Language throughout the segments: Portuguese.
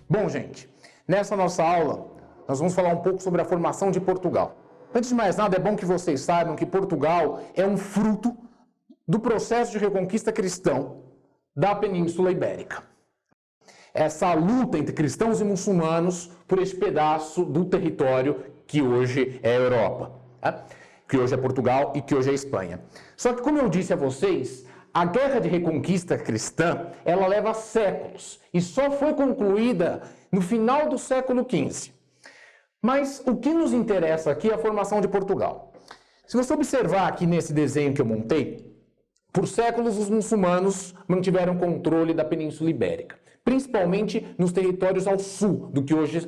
Bom, gente, nessa nossa aula, nós vamos falar um pouco sobre a formação de Portugal. Antes de mais nada, é bom que vocês saibam que Portugal é um fruto do processo de reconquista cristão da Península Ibérica. Essa luta entre cristãos e muçulmanos por esse pedaço do território que hoje é a Europa, que hoje é Portugal e que hoje é a Espanha. Só que, como eu disse a vocês, a guerra de reconquista cristã, ela leva séculos e só foi concluída no final do século XV. Mas o que nos interessa aqui é a formação de Portugal. Se você observar aqui nesse desenho que eu montei, por séculos os muçulmanos mantiveram controle da Península Ibérica, principalmente nos territórios ao sul do que hoje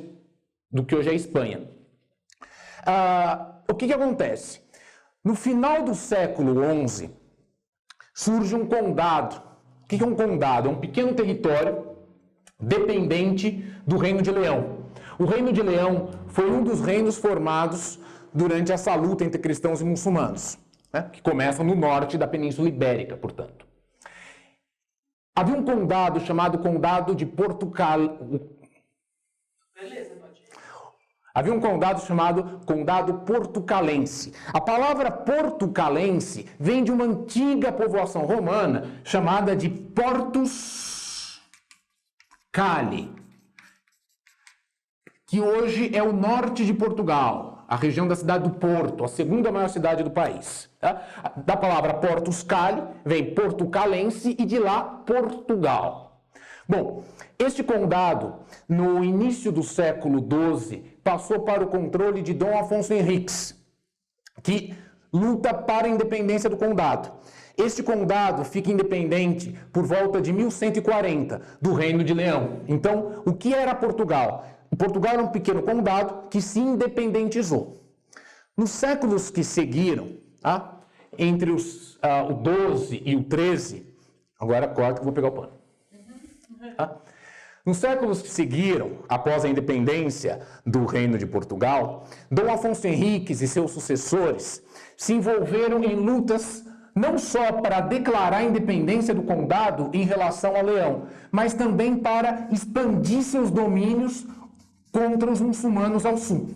é a Espanha. O que acontece? No final do século XI, surge um condado. O que é um condado? É um pequeno território dependente do Reino de Leão. O Reino de Leão foi um dos reinos formados durante essa luta entre cristãos e muçulmanos, que começa no norte da Península Ibérica, portanto. Havia um condado chamado Condado de Portugal. Havia um condado chamado Condado Portucalense. A palavra portucalense vem de uma antiga povoação romana chamada de Portus Cali, que hoje é o norte de Portugal, a região da cidade do Porto, a segunda maior cidade do país. Da palavra Portus Cali vem portucalense e de lá Portugal. Bom, este condado, no início do século XII, passou para o controle de Dom Afonso Henriques, que luta para a independência do condado. Este condado fica independente por volta de 1140, do Reino de Leão. Então, o que era Portugal? Portugal era um pequeno condado que se independentizou. Nos séculos que seguiram, entre o 12 e o 13, agora corta que eu vou pegar o pano. Nos séculos que seguiram, após a independência do Reino de Portugal, Dom Afonso Henriques e seus sucessores se envolveram em lutas não só para declarar a independência do condado em relação a Leão, mas também para expandir seus domínios contra os muçulmanos ao sul.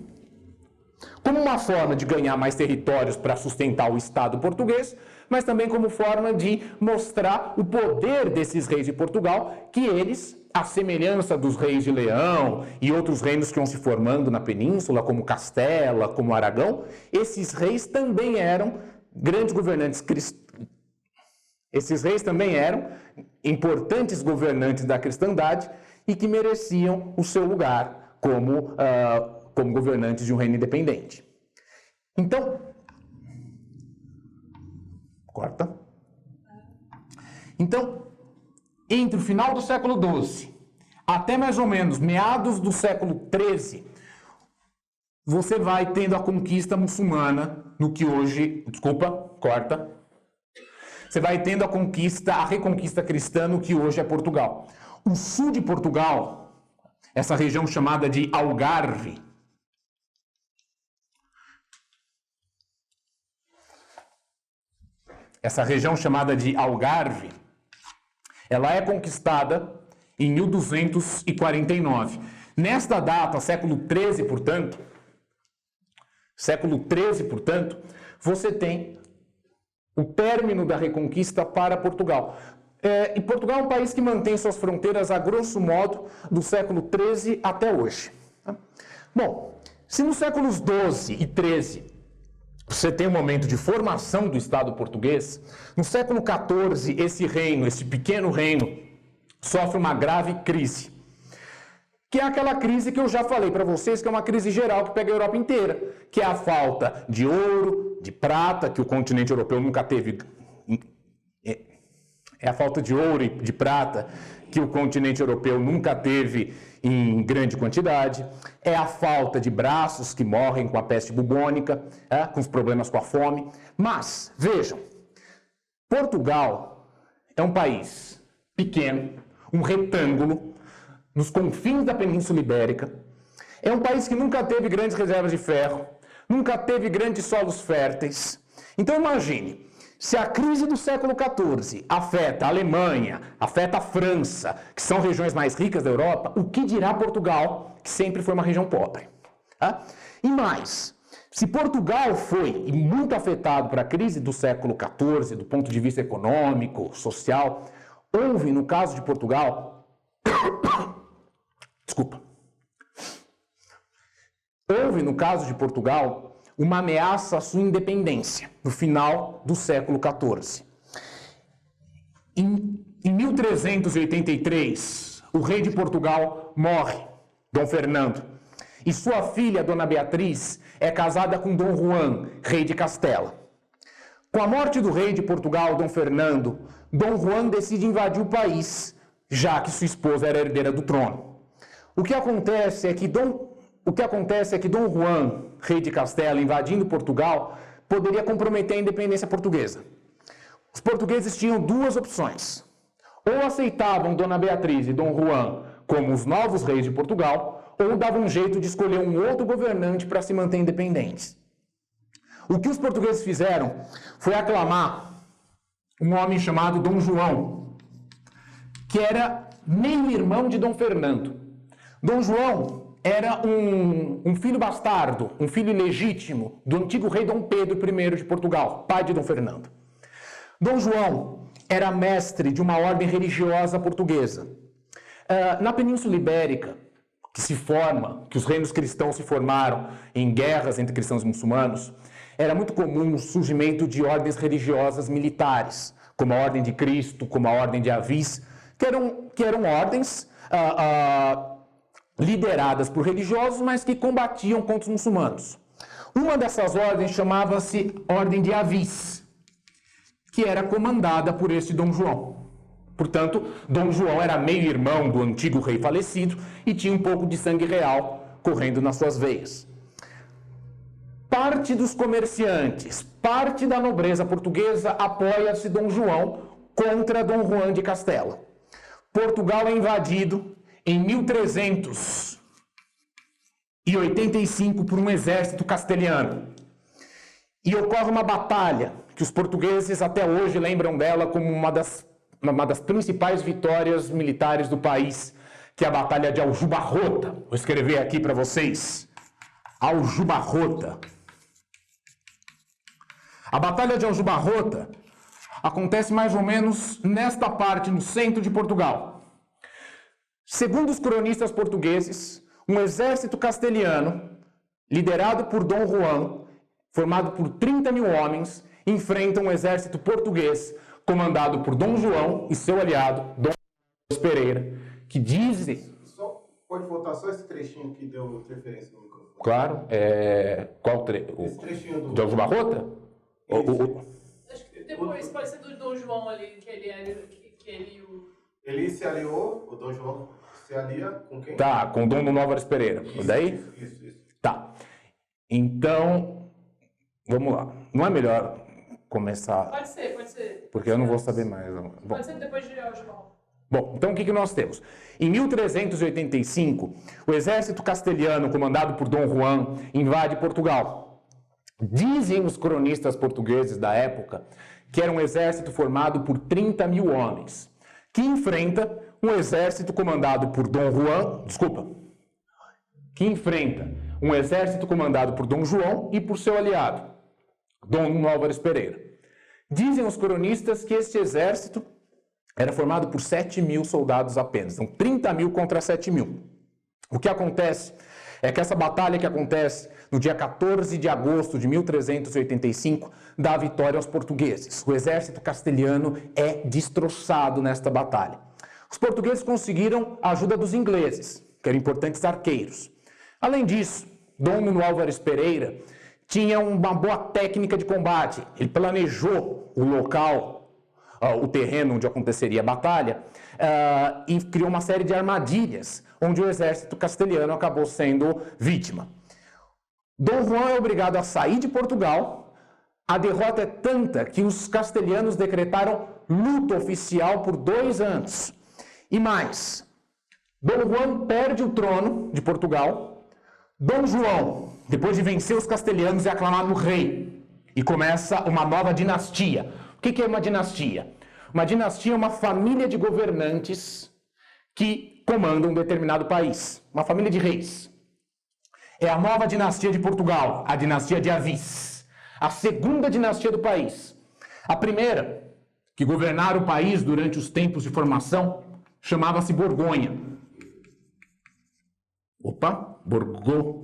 Como uma forma de ganhar mais territórios para sustentar o Estado português, mas também como forma de mostrar o poder desses reis de Portugal, que eles, à semelhança dos reis de Leão e outros reinos que iam se formando na península, como Castela, como Aragão, esses reis também eram grandes governantes cristãos. Esses reis também eram importantes governantes da cristandade e que mereciam o seu lugar como governantes de um reino independente. Então, corta. Então, entre o final do século XII até mais ou menos meados do século XIII, você vai tendo a conquista muçulmana no que hoje... Desculpa, corta. Você vai tendo a reconquista cristã no que hoje é Portugal. O sul de Portugal, essa região chamada de Algarve, ela é conquistada em 1249. Nesta data, século XIII, portanto, você tem o término da reconquista para Portugal. E Portugal é um país que mantém suas fronteiras, a grosso modo, do século XIII até hoje. Bom, se nos séculos XII e XIII você tem um momento de formação do Estado português, no século XIV esse pequeno reino, sofre uma grave crise, que é aquela crise que eu já falei para vocês, que é uma crise geral que pega a Europa inteira, que é a falta de ouro, de prata, que o continente europeu nunca teve... É a falta de ouro e de prata que o continente europeu nunca teve em grande quantidade. É a falta de braços que morrem com a peste bubônica, com os problemas com a fome. Mas, vejam, Portugal é um país pequeno, um retângulo, nos confins da Península Ibérica. É um país que nunca teve grandes reservas de ferro, nunca teve grandes solos férteis. Então imagine, Se a crise do século XIV afeta a Alemanha, afeta a França, que são regiões mais ricas da Europa, o que dirá Portugal, que sempre foi uma região pobre? Tá? E mais, se Portugal foi muito afetado por a crise do século XIV, do ponto de vista econômico, social, houve, no caso de Portugal, houve, no caso de Portugal, uma ameaça à sua independência, no final do século XIV. Em 1383, o rei de Portugal morre, Dom Fernando, e sua filha, Dona Beatriz, é casada com Dom Juan, rei de Castela. Com a morte do rei de Portugal, Dom Fernando, Dom Juan decide invadir o país, já que sua esposa era herdeira do trono. O que acontece é que Dom Juan, rei de Castela, invadindo Portugal, poderia comprometer a independência portuguesa. Os portugueses tinham duas opções. Ou aceitavam Dona Beatriz e Dom Juan como os novos reis de Portugal, ou davam um jeito de escolher um outro governante para se manter independentes. O que os portugueses fizeram foi aclamar um homem chamado Dom João, que era meio-irmão de Dom Fernando. Dom João era um filho bastardo, um filho ilegítimo do antigo rei Dom Pedro I de Portugal, pai de Dom Fernando. Dom João era mestre de uma ordem religiosa portuguesa. Na Península Ibérica, que os reinos cristãos se formaram em guerras entre cristãos e muçulmanos, era muito comum o surgimento de ordens religiosas militares, como a Ordem de Cristo, como a Ordem de Avis, que eram ordens lideradas por religiosos, mas que combatiam contra os muçulmanos. Uma dessas ordens chamava-se Ordem de Avis, que era comandada por este Dom João. Portanto, Dom João era meio-irmão do antigo rei falecido e tinha um pouco de sangue real correndo nas suas veias. Parte dos comerciantes, parte da nobreza portuguesa apoia-se Dom João contra Dom Juan de Castela. Portugal é invadido em 1385 por um exército castelhano. E ocorre uma batalha que os portugueses até hoje lembram dela como uma das principais vitórias militares do país, que é a Batalha de Aljubarrota. Vou escrever aqui para vocês. Aljubarrota. A Batalha de Aljubarrota acontece mais ou menos nesta parte, no centro de Portugal. Segundo os cronistas portugueses, um exército castelhano, liderado por Dom Juan, formado por 30 mil homens, enfrenta um exército português, comandado por Dom João e seu aliado, Dom Pereira, que dizem... Pode voltar só esse trechinho que deu interferência no microfone? Claro. Qual trecho? Esse trechinho do... De Aljubarrota? Acho que depois pode ser do Dom João ali, Ele se aliou, o Dom João se alia com quem? Tá, com o Dom Álvares Pereira. Daí? Isso. Tá. Então, vamos lá. Não é melhor começar... Pode ser. Porque eu não vou saber mais. Bom. Pode ser depois de Aljubarrota. Bom, então o que nós temos? Em 1385, o exército castelhano, comandado por Dom Juan, invade Portugal. Dizem os cronistas portugueses da época que era um exército formado por 30 mil homens, que enfrenta um exército comandado por Dom João e por seu aliado, Dom Álvares Pereira. Dizem os cronistas que este exército era formado por 7 mil soldados apenas, então 30 mil contra 7 mil. O que acontece é que essa batalha que acontece no dia 14 de agosto de 1385 dá vitória aos portugueses. O exército castelhano é destroçado nesta batalha. Os portugueses conseguiram a ajuda dos ingleses, que eram importantes arqueiros. Além disso, Dom Álvares Pereira tinha uma boa técnica de combate. Ele planejou o local, o terreno onde aconteceria a batalha, e criou uma série de armadilhas, onde o exército castelhano acabou sendo vítima. Dom Juan é obrigado a sair de Portugal. A derrota é tanta que os castelhanos decretaram luto oficial por 2 anos. E mais, Dom Juan perde o trono de Portugal. Dom João, depois de vencer os castelhanos, é aclamado rei. E começa uma nova dinastia, que é uma dinastia? Uma dinastia é uma família de governantes que comandam um determinado país. Uma família de reis. É a nova dinastia de Portugal, a dinastia de Avis. A segunda dinastia do país. A primeira, que governara o país durante os tempos de formação, chamava-se Borgonha. Borgonha.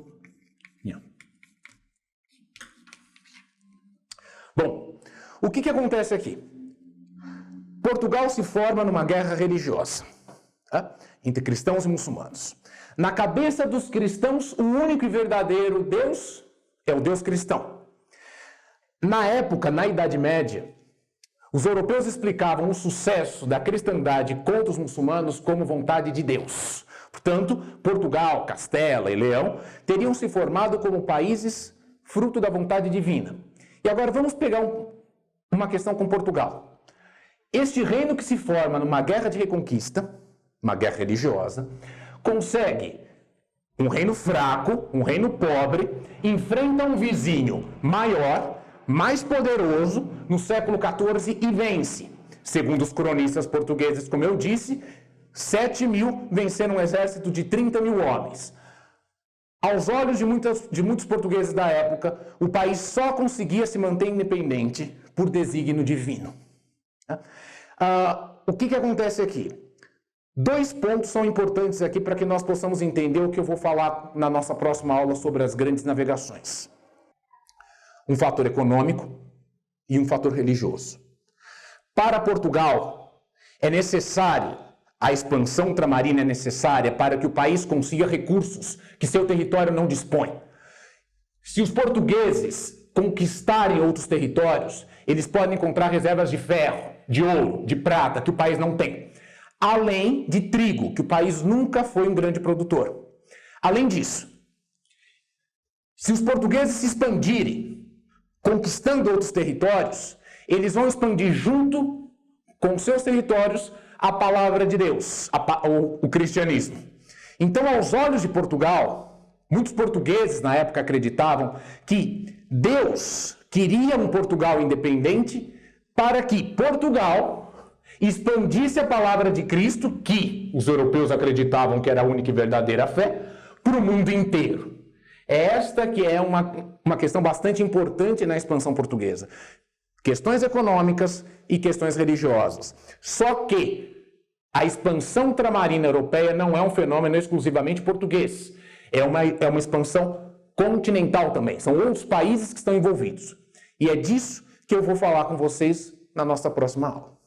Bom, o que acontece aqui? Portugal se forma numa guerra religiosa, tá? Entre cristãos e muçulmanos. Na cabeça dos cristãos, o único e verdadeiro Deus é o Deus cristão. Na época, na Idade Média, os europeus explicavam o sucesso da cristandade contra os muçulmanos como vontade de Deus. Portanto, Portugal, Castela e Leão teriam se formado como países fruto da vontade divina. E agora vamos pegar uma questão com Portugal. Este reino que se forma numa guerra de reconquista, uma guerra religiosa, consegue um reino fraco, um reino pobre, enfrenta um vizinho maior, mais poderoso, no século XIV e vence. Segundo os cronistas portugueses, como eu disse, 7.000 venceram um exército de 30.000 homens. Aos olhos de muitos portugueses da época, o país só conseguia se manter independente por desígnio divino. O que acontece aqui? 2 pontos são importantes aqui para que nós possamos entender o que eu vou falar na nossa próxima aula sobre as grandes navegações. Um fator econômico e um fator religioso. Para Portugal, é necessário, a expansão ultramarina é necessária para que o país consiga recursos que seu território não dispõe. Se os portugueses conquistarem outros territórios, eles podem encontrar reservas de ferro, de ouro, de prata, que o país não tem. Além de trigo, que o país nunca foi um grande produtor. Além disso, se os portugueses se expandirem, conquistando outros territórios, eles vão expandir junto com seus territórios a palavra de Deus, o cristianismo. Então, aos olhos de Portugal, muitos portugueses na época acreditavam que Deus queria um Portugal independente para que Portugal expandisse a palavra de Cristo, que os europeus acreditavam que era a única e verdadeira fé, para o mundo inteiro. Esta que é uma questão bastante importante na expansão portuguesa. Questões econômicas e questões religiosas. Só que a expansão ultramarina europeia não é um fenômeno exclusivamente português. É uma expansão continental também. São outros países que estão envolvidos. E é disso que eu vou falar com vocês na nossa próxima aula.